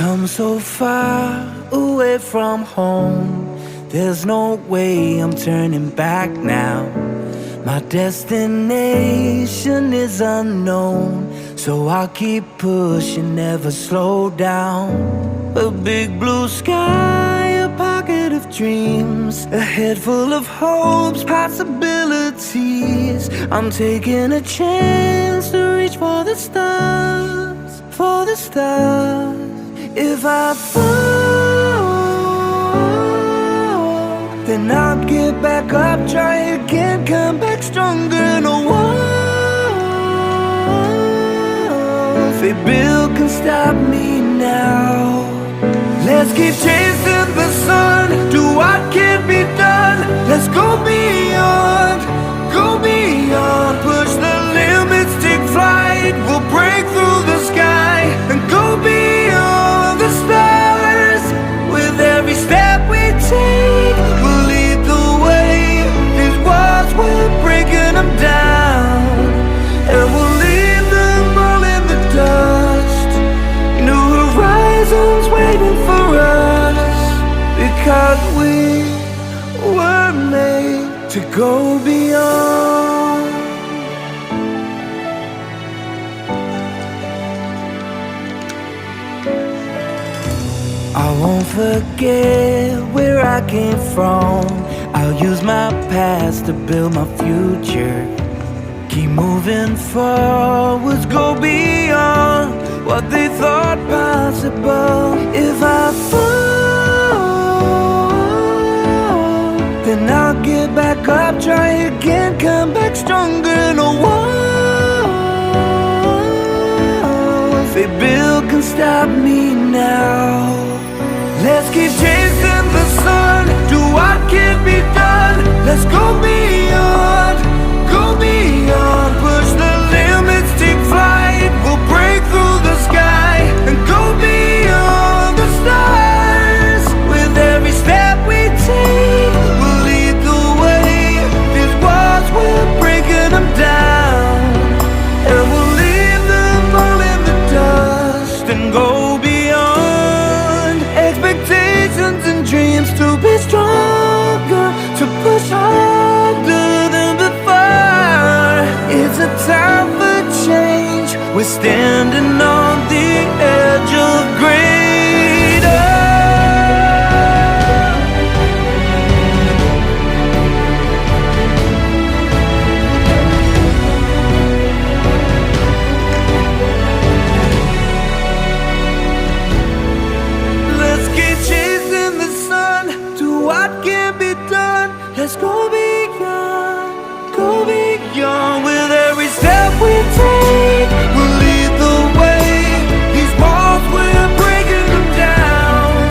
come so far away from home. There's no way I'm turning back now. My destination is unknown, so I'll keep pushing, never slow down. A big blue sky, a pocket of dreams, a head full of hopes, possibilities. I'm taking a chance to reach for the stars, for the stars. If I fall, then I'll get back up, try again, come back stronger. No walls they build can stop me now. Let's keep chasing the sun, do what can't be done. Let's go beyond, push the limits, take flight. We'll break through the sky and go beyond the stars. With every step we take, we'll lead the way. These walls, we're breaking them down, and we'll leave them all in the dust. New horizons waiting for us, because we were made to go beyond. I won't forget where I came from. I'll use my past to build my future. Keep moving forwards, go beyond what they thought possible. If I fall, then I'll get back up, try again, come back stronger. No walls they build can stop me now. Let's keep chasing the sun, do what can't be done. Let's go beyond, push the limits, take flight. We'll break through the sky and go beyond the stars. With every step we take, we'll lead the way. These walls, we're breaking them down, and we'll leave them all in the dust and go beyond. Expectations and dreams to be stronger, to push harder than before. It's a time for change, we're standing on